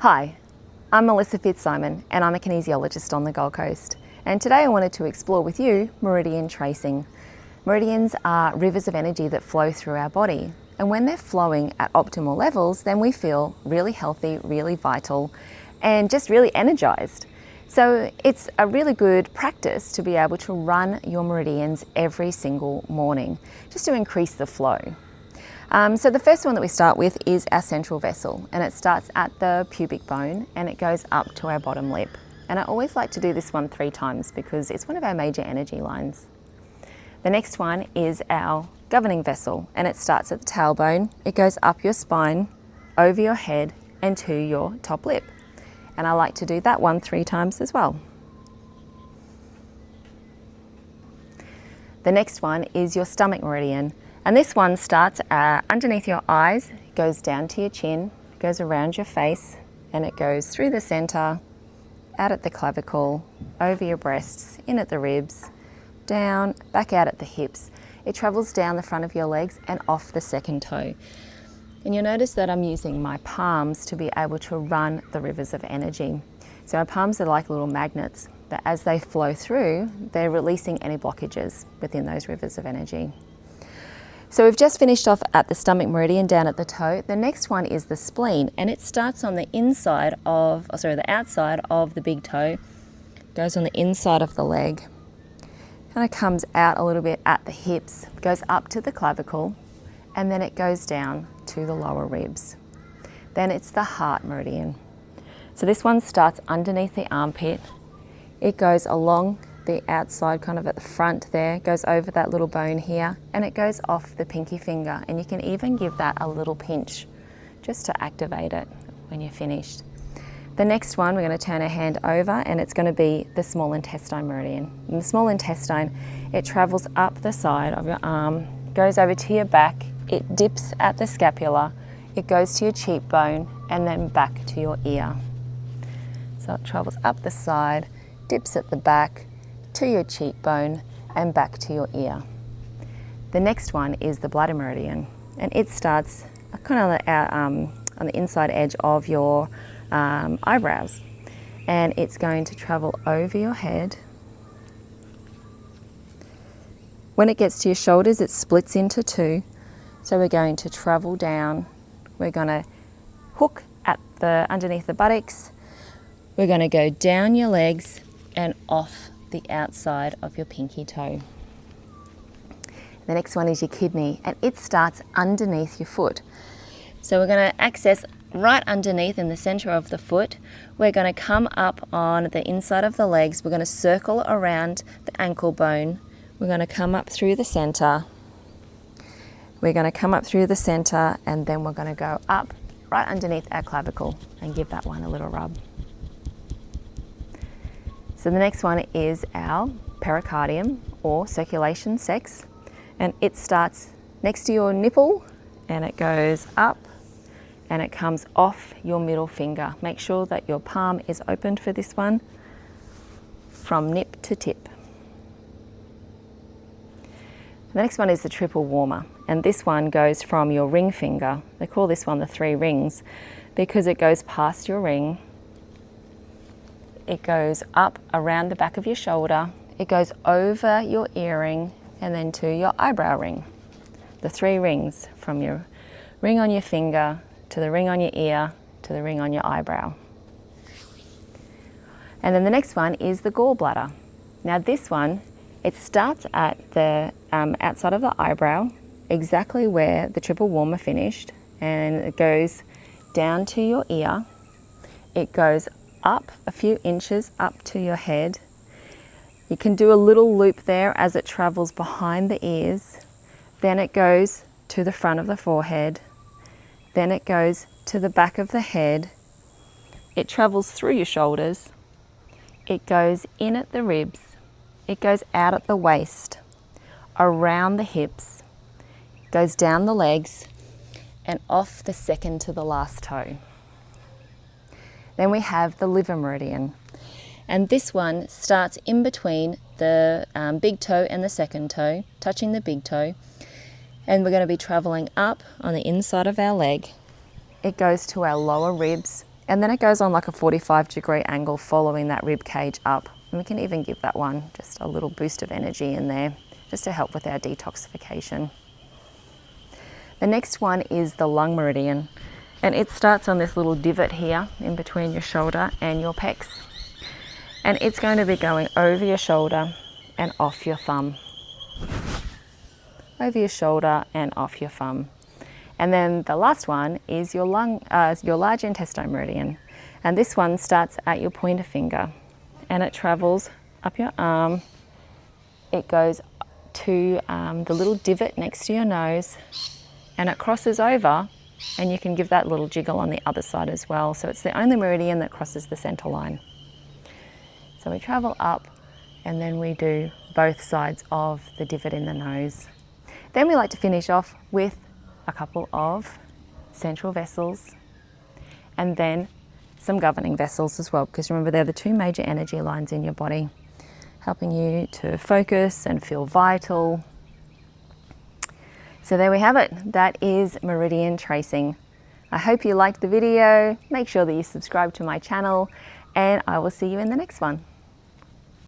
Hi, I'm Melissa Fitzsimon and I'm a kinesiologist on the Gold Coast. And today I wanted to explore with you meridian tracing. Meridians are rivers of energy that flow through our body. And when they're flowing at optimal levels, then we feel really healthy, really vital, and just really energized. So it's a really good practice to be able to run your meridians every single morning, just to increase the flow. So the first one that we start with is our central vessel, and it starts at the pubic bone and it goes up to our bottom lip. And I always like to do this one 3 times because it's one of our major energy lines. The next one is our governing vessel, and it starts at the tailbone. It goes up your spine, over your head and to your top lip. And I like to do that one 3 times as well. The next one is your stomach meridian. And this one starts underneath your eyes, goes down to your chin, goes around your face, and it goes through the center, out at the clavicle, over your breasts, in at the ribs, down, back out at the hips. It travels down the front of your legs and off the second toe. And you'll notice that I'm using my palms to be able to run the rivers of energy. So our palms are like little magnets that as they flow through, they're releasing any blockages within those rivers of energy. So we've just finished off at the stomach meridian down at the toe. The next one is the spleen, and it starts on the outside of the big toe, goes on the inside of the leg, kind of comes out a little bit at the hips, goes up to the clavicle, and then it goes down to the lower ribs. Then it's the heart meridian. So this one starts underneath the armpit. It goes along the outside, kind of at the front there, goes over that little bone here, and it goes off the pinky finger. And you can even give that a little pinch just to activate it when you're finished. The next one, we're going to turn our hand over, and it's going to be the small intestine meridian. And the small intestine, it travels up the side of your arm, goes over to your back, it dips at the scapula, it goes to your cheekbone, and then back to your ear. So it travels up the side, dips at the back, to your cheekbone and back to your ear. The next one is the bladder meridian, and it starts kind of on the inside edge of your eyebrows, and it's going to travel over your head. When it gets to your shoulders, it splits into 2. So we're going to travel down. We're going to hook at the underneath the buttocks. We're going to go down your legs and off the outside of your pinky toe. The next one is your kidney, and it starts underneath your foot. So we're going to access right underneath in the center of the foot. We're going to come up on the inside of the legs. We're going to circle around the ankle bone. We're going to come up through the center. We're going to come up through the center, and then we're going to go up right underneath our clavicle and give that one a little rub. So the next one is our pericardium, or circulation sex, and it starts next to your nipple and it goes up and it comes off your middle finger. Make sure that your palm is opened for this one from nip to tip. The next one is the triple warmer, and this one goes from your ring finger. They call this one the 3 rings because it goes past your ring. It goes up around the back of your shoulder, it goes over your earring and then to your eyebrow ring. The 3 rings, from your ring on your finger to the ring on your ear to the ring on your eyebrow. And then the next one is the gallbladder. Now this one, it starts at the outside of the eyebrow, exactly where the triple warmer finished, and it goes down to your ear. It goes up a few inches up to your head. You can do a little loop there as it travels behind the ears. Then it goes to the front of the forehead. Then it goes to the back of the head. It travels through your shoulders. It goes in at the ribs. It goes out at the waist, around the hips, goes down the legs and off the second to the last toe. Then we have the liver meridian, and this one starts in between the big toe and the second toe, touching the big toe, and we're going to be traveling up on the inside of our leg. It goes to our lower ribs, And then it goes on like a 45-degree angle following that rib cage up. And we can even give that one just a little boost of energy in there, just to help with our detoxification. The next one is the lung meridian, and it starts on this little divot here in between your shoulder and your pecs. And it's going to be going over your shoulder and off your thumb. Over your shoulder and off your thumb. And then the last one is your large intestine meridian. And this one starts at your pointer finger and it travels up your arm. It goes to the little divot next to your nose and it crosses over, and you can give that little jiggle on the other side as well. So it's the only meridian that crosses the center line. So we travel up and then we do both sides of the divot in the nose. Then we like to finish off with a couple of central vessels and then some governing vessels as well, because remember they're the two major energy lines in your body, helping you to focus and feel vital. So there we have it. That is meridian tracing. I hope you liked the video. Make sure that you subscribe to my channel and I will see you in the next one.